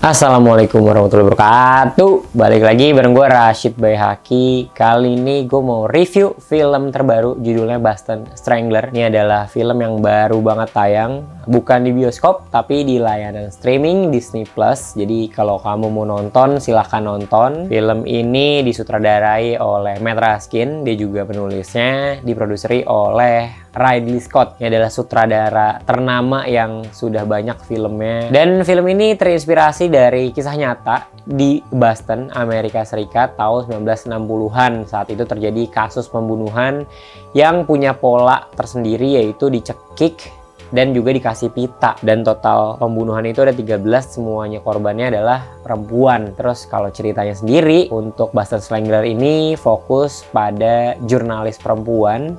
Assalamualaikum warahmatullahi wabarakatuh. Balik lagi bareng gue Rashid Baihaqi. Kali ini gue mau review film terbaru, judulnya Boston Strangler. Ini adalah film yang baru banget tayang, bukan di bioskop tapi di layanan streaming Disney Plus. Jadi kalau kamu mau nonton silahkan nonton. Film ini disutradarai oleh Matt Raskin, dia juga penulisnya, diproduseri oleh Ridley Scott. Ini adalah sutradara ternama yang sudah banyak filmnya. Dan film ini terinspirasi dari kisah nyata di Boston, Amerika Serikat tahun 1960-an. Saat itu terjadi kasus pembunuhan yang punya pola tersendiri, yaitu dicekik dan juga dikasih pita. Dan total pembunuhan itu ada 13, semuanya korbannya adalah perempuan. Terus kalau ceritanya sendiri, untuk Boston Strangler ini fokus pada jurnalis perempuan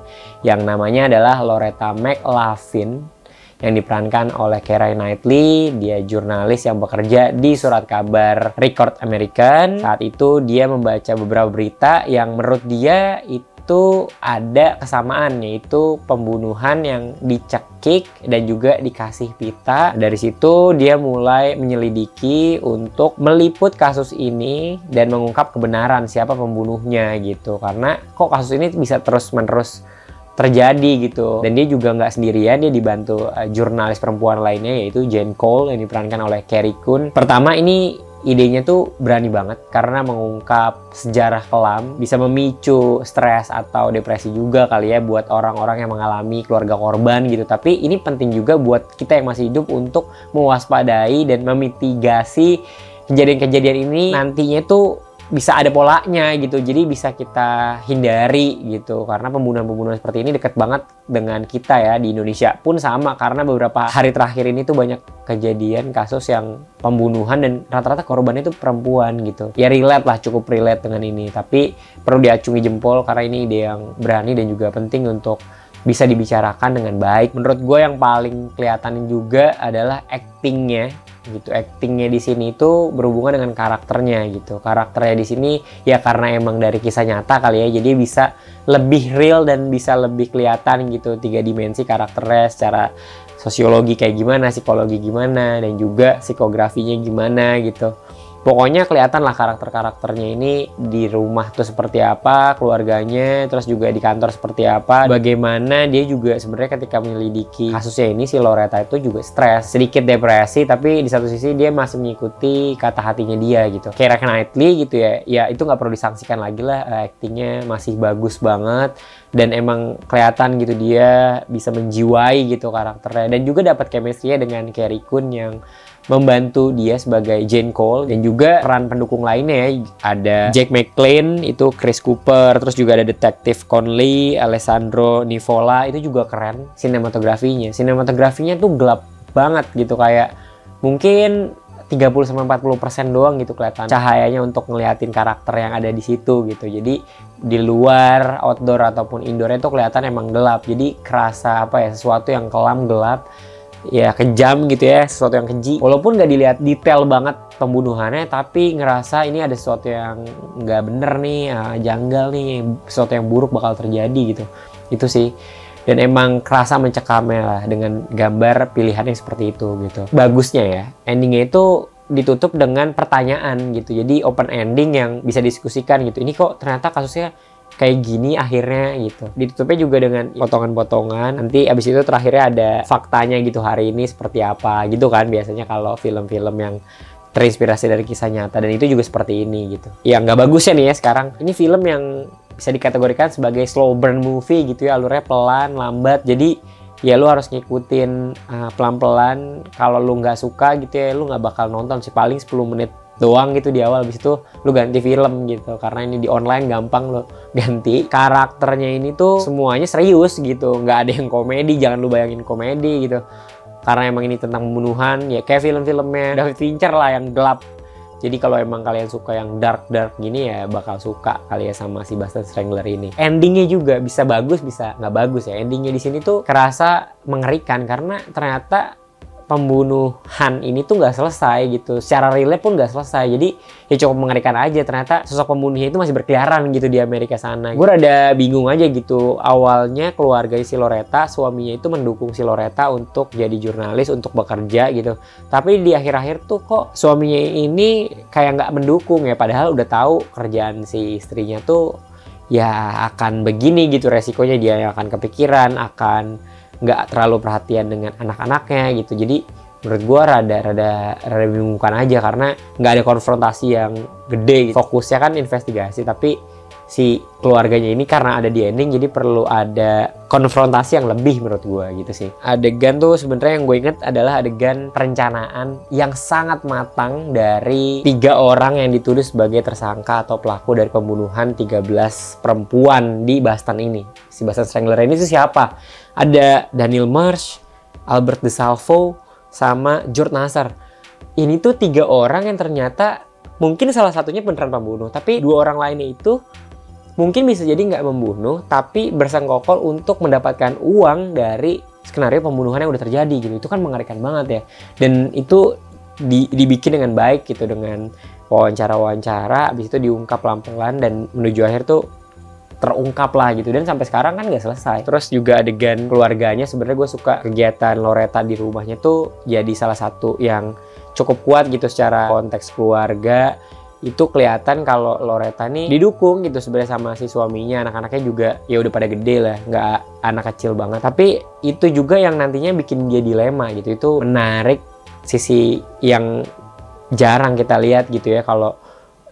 yang namanya adalah Loretta McLaughlin, yang diperankan oleh Keira Knightley. Dia jurnalis yang bekerja di surat kabar Record American. Saat itu dia membaca beberapa berita yang menurut dia itu ada kesamaan, yaitu pembunuhan yang dicekik dan juga dikasih pita. Dari situ dia mulai menyelidiki untuk meliput kasus ini dan mengungkap kebenaran siapa pembunuhnya gitu. Karena kok kasus ini bisa terus-menerus terjadi gitu. Dan dia juga nggak sendirian, dia dibantu jurnalis perempuan lainnya, yaitu Jane Cole yang diperankan oleh Carrie Coon. Pertama, ini idenya tuh berani banget karena mengungkap sejarah kelam, bisa memicu stres atau depresi juga kali ya buat orang-orang yang mengalami keluarga korban gitu. Tapi ini penting juga buat kita yang masih hidup untuk mewaspadai dan memitigasi kejadian-kejadian ini nantinya tuh bisa ada polanya gitu, jadi bisa kita hindari gitu. Karena pembunuhan-pembunuhan seperti ini dekat banget dengan kita ya. Di Indonesia pun sama, karena beberapa hari terakhir ini tuh banyak kejadian kasus yang pembunuhan dan rata-rata korbannya itu perempuan gitu. Ya relate lah, cukup relate dengan ini. Tapi perlu diacungi jempol karena ini ide yang berani dan juga penting untuk bisa dibicarakan dengan baik. Menurut gue yang paling kelihatan juga adalah actingnya gitu. Actingnya di sini itu berhubungan dengan karakternya gitu. Karakternya di sini ya karena emang dari kisah nyata kali ya, jadi bisa lebih real dan bisa lebih kelihatan gitu 3 dimensi karakternya secara sosiologi kayak gimana, psikologi gimana, dan juga psikografinya gimana gitu. Pokoknya kelihatan lah karakter-karakternya ini di rumah tuh seperti apa, keluarganya, terus juga di kantor seperti apa. Bagaimana dia juga sebenarnya ketika menyelidiki kasusnya ini, si Loretta itu juga stres, sedikit depresi, tapi di satu sisi dia masih mengikuti kata hatinya dia gitu. Keira Knightley gitu ya itu nggak perlu disangsikan lagi lah, aktingnya masih bagus banget. Dan emang kelihatan gitu dia bisa menjiwai gitu karakternya. Dan juga dapat chemistry-nya dengan Carrie Coon yang membantu dia sebagai Jane Cole. Dan juga peran pendukung lainnya ya, ada Jack McClane, itu Chris Cooper, terus juga ada detektif Conley, Alessandro Nivola, itu juga keren sinematografinya. Sinematografinya tuh gelap banget gitu, kayak mungkin 30-40% doang gitu kelihatan cahayanya untuk ngeliatin karakter yang ada di situ gitu. Jadi di luar, outdoor ataupun indoor itu kelihatan emang gelap. Jadi kerasa apa ya, sesuatu yang kelam, gelap, ya kejam gitu ya, sesuatu yang keji. Walaupun nggak dilihat detail banget pembunuhannya, tapi ngerasa ini ada sesuatu yang nggak bener nih, janggal nih, sesuatu yang buruk bakal terjadi gitu. Itu sih. Dan emang kerasa mencekamnya lah dengan gambar pilihan yang seperti itu gitu. Bagusnya ya, endingnya itu ditutup dengan pertanyaan gitu. Jadi open ending yang bisa diskusikan gitu. Ini kok ternyata kasusnya kayak gini akhirnya gitu. Ditutupnya juga dengan potongan-potongan. Nanti abis itu terakhirnya ada faktanya gitu, hari ini seperti apa gitu kan. Biasanya kalau film-film yang terinspirasi dari kisah nyata, dan itu juga seperti ini gitu. Ya nggak bagusnya nih ya sekarang. Ini film yang bisa dikategorikan sebagai slow burn movie gitu ya, alurnya pelan, lambat. Jadi ya lu harus ngikutin pelan-pelan. Kalau lu nggak suka gitu ya, lu nggak bakal nonton sih, paling 10 menit doang gitu di awal. Habis itu lu ganti film gitu, karena ini di online gampang lu ganti. Karakternya ini tuh semuanya serius gitu, nggak ada yang komedi. Jangan lu bayangin komedi gitu, karena emang ini tentang pembunuhan ya, kayak film-filmnya David Fincher lah yang gelap. Jadi kalau emang kalian suka yang dark gini ya bakal suka kali ya sama si Boston Strangler ini. Endingnya juga bisa bagus, bisa nggak bagus ya. Endingnya di sini tuh kerasa mengerikan karena ternyata pembunuhan ini tuh nggak selesai gitu. Secara relate pun nggak selesai. Jadi ya cukup mengerikan aja. Ternyata sosok pembunuhnya itu masih berkeliaran gitu di Amerika sana. Gue rada bingung aja gitu. Awalnya keluarga si Loretta, suaminya itu mendukung si Loretta untuk jadi jurnalis, untuk bekerja gitu. Tapi di akhir-akhir tuh kok suaminya ini kayak nggak mendukung ya. Padahal udah tahu kerjaan si istrinya tuh ya akan begini gitu resikonya. Dia akan kepikiran, akan nggak terlalu perhatian dengan anak-anaknya gitu. Jadi menurut gue rada membingungkan aja karena nggak ada konfrontasi yang gede gitu. Fokusnya kan investigasi, tapi si keluarganya ini karena ada di ending jadi perlu ada konfrontasi yang lebih menurut gue gitu sih. Adegan tuh sebenarnya yang gue inget adalah adegan perencanaan yang sangat matang dari 3 orang yang dituduh sebagai tersangka atau pelaku dari pembunuhan 13 perempuan di Boston ini. Si Boston Strangler ini tuh siapa? Ada Daniel Marsh, Albert DeSalvo, sama George Nassar. Ini tuh 3 orang yang ternyata mungkin salah satunya beneran pembunuh, tapi 2 orang lainnya itu mungkin bisa jadi nggak membunuh, tapi bersengkokol untuk mendapatkan uang dari skenario pembunuhan yang udah terjadi gitu. Itu kan mengerikan banget ya. Dan itu dibikin dengan baik gitu, dengan wawancara-wawancara, habis itu diungkap pelan-pelan dan menuju akhir tuh terungkap lah gitu. Dan sampai sekarang kan nggak selesai. Terus juga adegan keluarganya, sebenarnya gue suka kegiatan Loretta di rumahnya tuh jadi salah satu yang cukup kuat gitu secara konteks keluarga. Itu kelihatan kalau Loretta nih didukung gitu sebenarnya sama si suaminya. Anak-anaknya juga ya udah pada gede lah, nggak anak kecil banget. Tapi itu juga yang nantinya bikin dia dilema gitu. Itu menarik sisi yang jarang kita lihat gitu ya. Kalau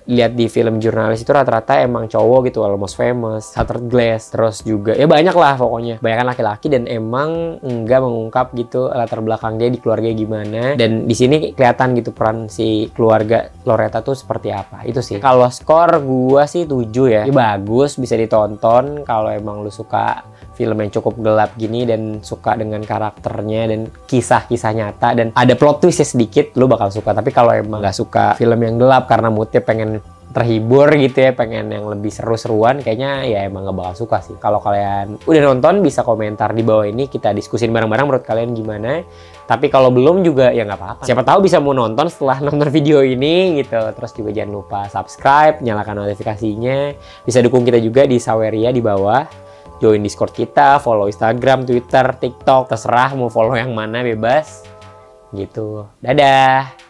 lihat di film jurnalis itu rata-rata emang cowok gitu, Almost Famous, Shattered Glass, terus juga ya banyak lah pokoknya, banyak laki-laki dan emang enggak mengungkap gitu latar belakang dia di keluarga gimana. Dan di sini kelihatan gitu peran si keluarga Loretta tuh seperti apa. Itu sih. Kalau skor gua sih 7 ya. Ya bagus, bisa ditonton kalau emang lu suka film yang cukup gelap gini dan suka dengan karakternya dan kisah-kisah nyata dan ada plot twist ya sedikit, lu bakal suka. Tapi kalau emang gak suka film yang gelap karena moodnya pengen terhibur gitu ya, pengen yang lebih seru-seruan, kayaknya ya emang gak bakal suka sih. Kalau kalian udah nonton bisa komentar di bawah ini, kita diskusin bareng-bareng menurut kalian gimana. Tapi kalau belum juga ya nggak apa-apa. Siapa tahu bisa mau nonton setelah nonton video ini gitu. Terus juga jangan lupa subscribe, nyalakan notifikasinya. Bisa dukung kita juga di Saweria di bawah. Join Discord kita, follow Instagram, Twitter, TikTok, terserah mau follow yang mana bebas. Gitu. Dadah.